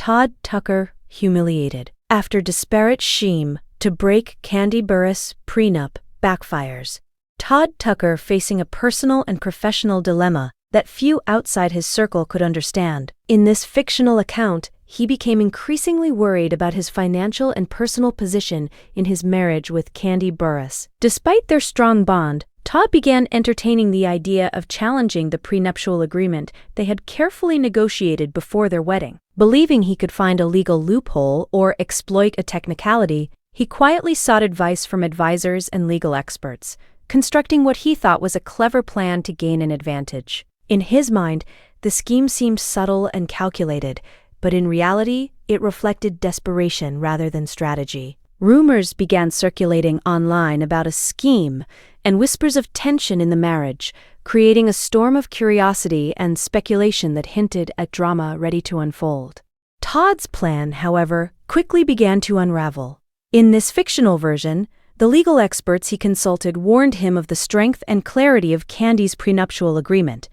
Todd Tucker humiliated. After disparate scheme to break Kandi Burruss prenup backfires. Todd Tucker facing a personal and professional dilemma that few outside his circle could understand. In this fictional account, he became increasingly worried about his financial and personal position in his marriage with Kandi Burruss. Despite their strong bond, Todd began entertaining the idea of challenging the prenuptial agreement they had carefully negotiated before their wedding. Believing he could find a legal loophole or exploit a technicality, he quietly sought advice from advisors and legal experts, constructing what he thought was a clever plan to gain an advantage. In his mind, the scheme seemed subtle and calculated, but in reality, it reflected desperation rather than strategy. Rumors began circulating online about a scheme and whispers of tension in the marriage, creating a storm of curiosity and speculation that hinted at drama ready to unfold. Todd's plan, however, quickly began to unravel. In this fictional version, the legal experts he consulted warned him of the strength and clarity of Kandi's prenuptial agreement,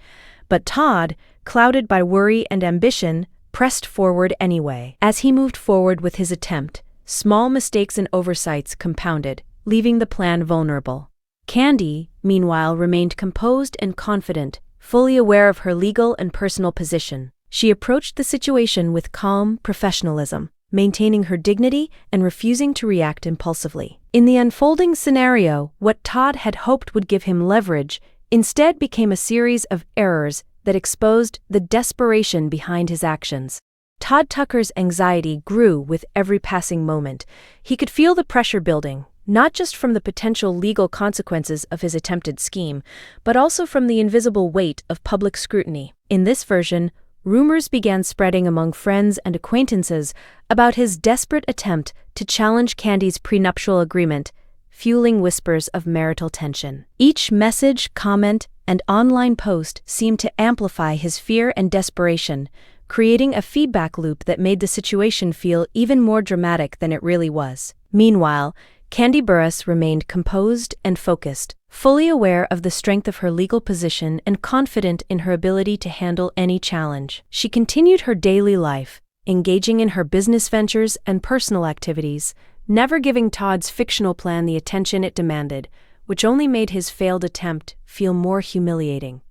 but Todd, clouded by worry and ambition, pressed forward anyway. As he moved forward with his attempt, small mistakes and oversights compounded, leaving the plan vulnerable. Kandi, meanwhile, remained composed and confident, fully aware of her legal and personal position. She approached the situation with calm professionalism, maintaining her dignity and refusing to react impulsively. In the unfolding scenario, what Todd had hoped would give him leverage instead became a series of errors that exposed the desperation behind his actions. Todd Tucker's anxiety grew with every passing moment. He could feel the pressure building, not just from the potential legal consequences of his attempted scheme, but also from the invisible weight of public scrutiny. In this version, rumors began spreading among friends and acquaintances about his desperate attempt to challenge Kandi's prenuptial agreement, fueling whispers of marital tension. Each message, comment, and online post seemed to amplify his fear and desperation, creating a feedback loop that made the situation feel even more dramatic than it really was. Meanwhile, Kandi Burruss remained composed and focused, fully aware of the strength of her legal position and confident in her ability to handle any challenge. She continued her daily life, engaging in her business ventures and personal activities, never giving Todd's fictional plan the attention it demanded, which only made his failed attempt feel more humiliating.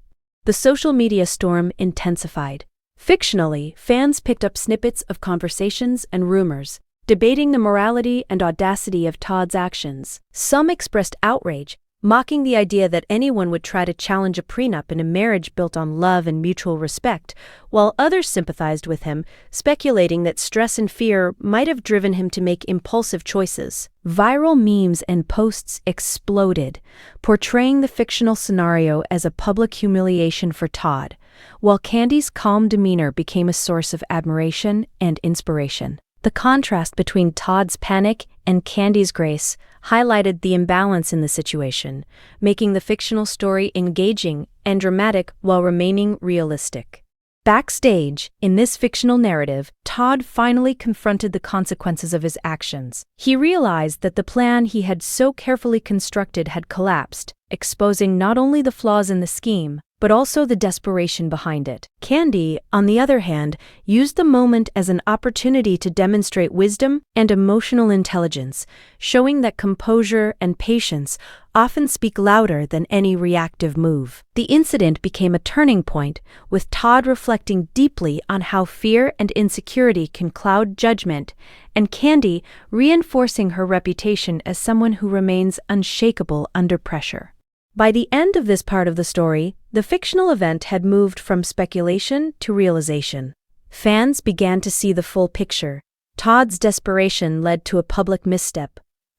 The social media storm intensified. Fictionally, fans picked up snippets of conversations and rumors, debating the morality and audacity of Todd's actions. Some expressed outrage, mocking the idea that anyone would try to challenge a prenup in a marriage built on love and mutual respect, while others sympathized with him, speculating that stress and fear might have driven him to make impulsive choices. Viral memes and posts exploded, portraying the fictional scenario as a public humiliation for Todd, while Kandi's calm demeanor became a source of admiration and inspiration. The contrast between Todd's panic and Kandi's grace highlighted the imbalance in the situation, making the fictional story engaging and dramatic while remaining realistic. Backstage, in this fictional narrative, Todd finally confronted the consequences of his actions. He realized that the plan he had so carefully constructed had collapsed, exposing not only the flaws in the scheme, but also the desperation behind it. Kandi, on the other hand, used the moment as an opportunity to demonstrate wisdom and emotional intelligence, showing that composure and patience often speak louder than any reactive move. The incident became a turning point, with Todd reflecting deeply on how fear and insecurity can cloud judgment, and Kandi reinforcing her reputation as someone who remains unshakable under pressure. By the end of this part of the story, the fictional event had moved from speculation to realization. Fans began to see the full picture. Todd's desperation led to a public misstep,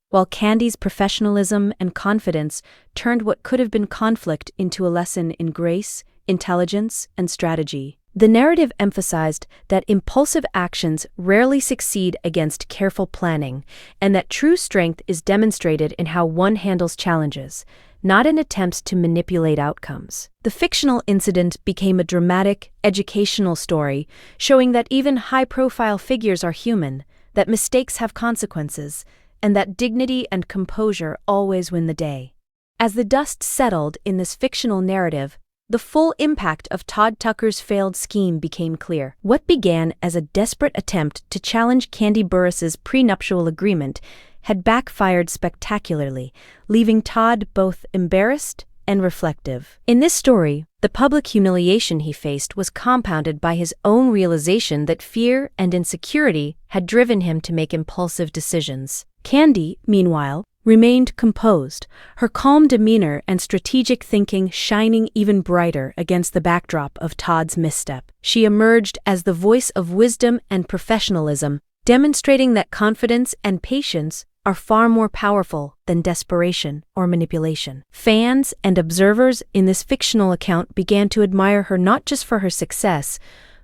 while Kandi's professionalism and confidence turned what could have been conflict into a lesson in grace, intelligence, and strategy. The narrative emphasized that impulsive actions rarely succeed against careful planning, and that true strength is demonstrated in how one handles challenges, not in attempts to manipulate outcomes. The fictional incident became a dramatic, educational story, showing that even high-profile figures are human, that mistakes have consequences, and that dignity and composure always win the day. As the dust settled in this fictional narrative, the full impact of Todd Tucker's failed scheme became clear. What began as a desperate attempt to challenge Kandi Burruss's prenuptial agreement had backfired spectacularly, leaving Todd both embarrassed and reflective. In this story, the public humiliation he faced was compounded by his own realization that fear and insecurity had driven him to make impulsive decisions. Kandi, meanwhile, remained composed, her calm demeanor and strategic thinking shining even brighter against the backdrop of Todd's misstep. She emerged as the voice of wisdom and professionalism, demonstrating that confidence and patience are far more powerful than desperation or manipulation. Fans and observers in this fictional account began to admire her not just for her success,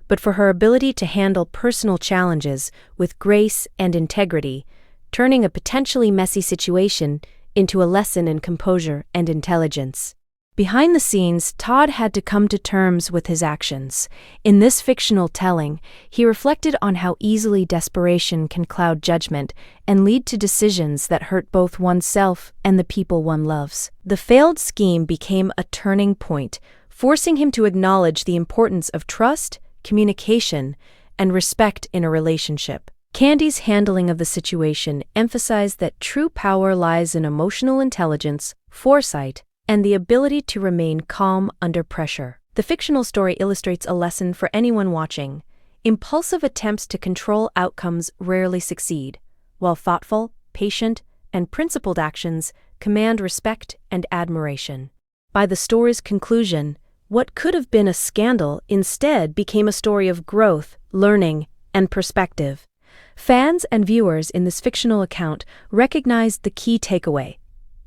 but for her ability to handle personal challenges with grace and integrity, turning a potentially messy situation into a lesson in composure and intelligence. Behind the scenes, Todd had to come to terms with his actions. In this fictional telling, he reflected on how easily desperation can cloud judgment and lead to decisions that hurt both oneself and the people one loves. The failed scheme became a turning point, forcing him to acknowledge the importance of trust, communication, and respect in a relationship. Kandi's handling of the situation emphasized that true power lies in emotional intelligence, foresight, and the ability to remain calm under pressure. The fictional story illustrates a lesson for anyone watching. Impulsive attempts to control outcomes rarely succeed, while thoughtful, patient, and principled actions command respect and admiration. By the story's conclusion, what could have been a scandal instead became a story of growth, learning, and perspective. Fans and viewers in this fictional account recognized the key takeaway.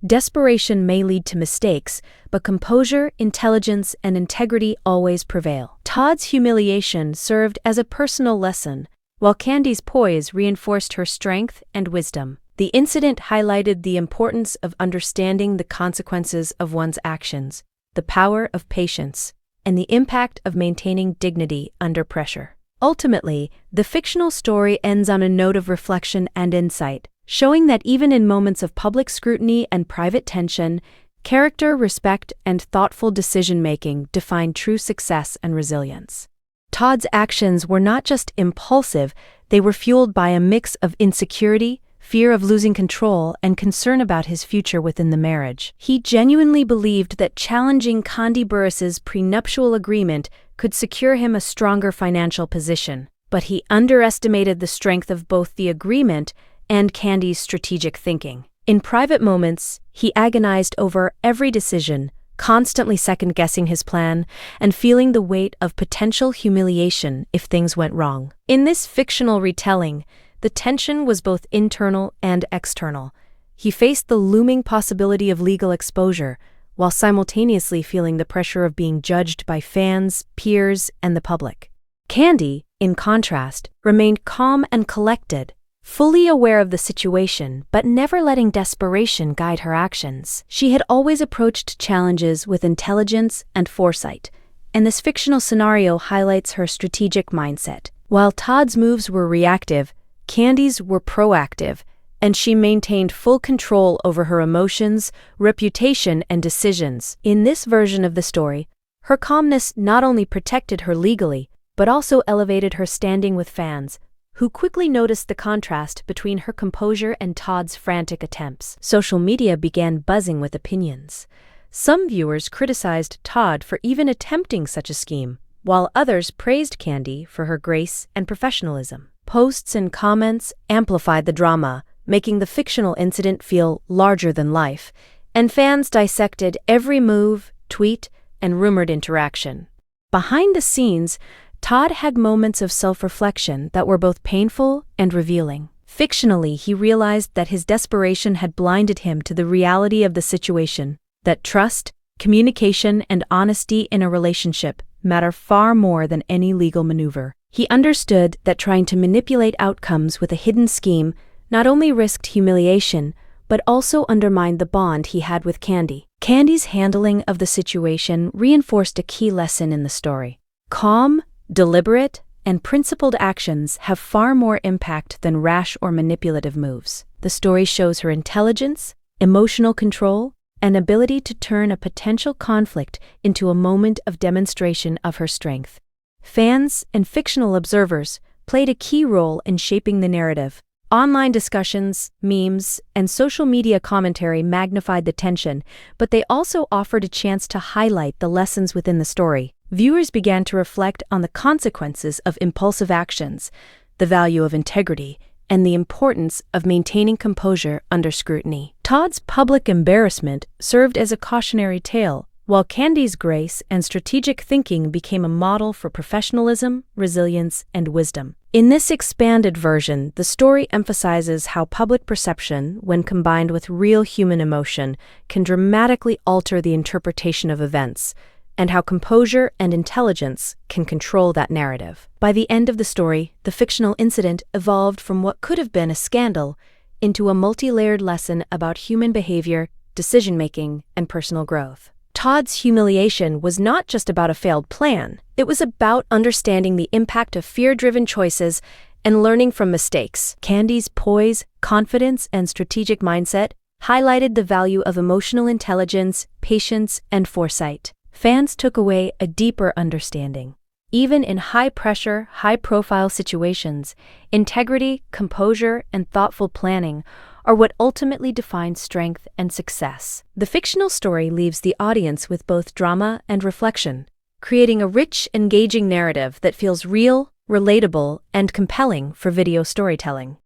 Desperation may lead to mistakes, but composure, intelligence, and integrity always prevail. Todd's humiliation served as a personal lesson, while Kandi's poise reinforced her strength and wisdom. The incident highlighted the importance of understanding the consequences of one's actions, the power of patience, and the impact of maintaining dignity under pressure. Ultimately, the fictional story ends on a note of reflection and insight, showing that even in moments of public scrutiny and private tension, character, respect, and thoughtful decision-making define true success and resilience. Todd's actions were not just impulsive, they were fueled by a mix of insecurity, fear of losing control, and concern about his future within the marriage. He genuinely believed that challenging Kandi Burruss's prenuptial agreement could secure him a stronger financial position, but he underestimated the strength of both the agreement and Kandi's strategic thinking. In private moments, he agonized over every decision, constantly second-guessing his plan and feeling the weight of potential humiliation if things went wrong. In this fictional retelling, the tension was both internal and external. He faced the looming possibility of legal exposure, while simultaneously feeling the pressure of being judged by fans, peers, and the public. Kandi, in contrast, remained calm and collected, fully aware of the situation but never letting desperation guide her actions. She had always approached challenges with intelligence and foresight, and this fictional scenario highlights her strategic mindset. While Todd's moves were reactive, Kandi's were proactive, and she maintained full control over her emotions, reputation, and decisions. In this version of the story, her calmness not only protected her legally, but also elevated her standing with fans, who quickly noticed the contrast between her composure and Todd's frantic attempts. Social media began buzzing with opinions. Some viewers criticized Todd for even attempting such a scheme, while others praised Kandi for her grace and professionalism. Posts and comments amplified the drama, making the fictional incident feel larger than life, and fans dissected every move, tweet, and rumored interaction. Behind the scenes, Todd had moments of self-reflection that were both painful and revealing. Fictionally, he realized that his desperation had blinded him to the reality of the situation, that trust, communication, and honesty in a relationship matter far more than any legal maneuver. He understood that trying to manipulate outcomes with a hidden scheme not only risked humiliation, but also undermined the bond he had with Kandi. Kandi's handling of the situation reinforced a key lesson in the story. Calm, deliberate, and principled actions have far more impact than rash or manipulative moves. The story shows her intelligence, emotional control, an ability to turn a potential conflict into a moment of demonstration of her strength. Fans and fictional observers played a key role in shaping the narrative. Online discussions, memes, and social media commentary magnified the tension, but they also offered a chance to highlight the lessons within the story. Viewers began to reflect on the consequences of impulsive actions, the value of integrity, and the importance of maintaining composure under scrutiny. Todd's public embarrassment served as a cautionary tale, while Kandi's grace and strategic thinking became a model for professionalism, resilience, and wisdom. In this expanded version, the story emphasizes how public perception, when combined with real human emotion, can dramatically alter the interpretation of events, and how composure and intelligence can control that narrative. By the end of the story, the fictional incident evolved from what could have been a scandal into a multi-layered lesson about human behavior, decision-making, and personal growth. Todd's humiliation was not just about a failed plan. It was about understanding the impact of fear-driven choices and learning from mistakes. Kandi's poise, confidence, and strategic mindset highlighted the value of emotional intelligence, patience, and foresight. Fans took away a deeper understanding. Even in high-pressure, high-profile situations, integrity, composure, and thoughtful planning are what ultimately define strength and success. The fictional story leaves the audience with both drama and reflection, creating a rich, engaging narrative that feels real, relatable, and compelling for video storytelling.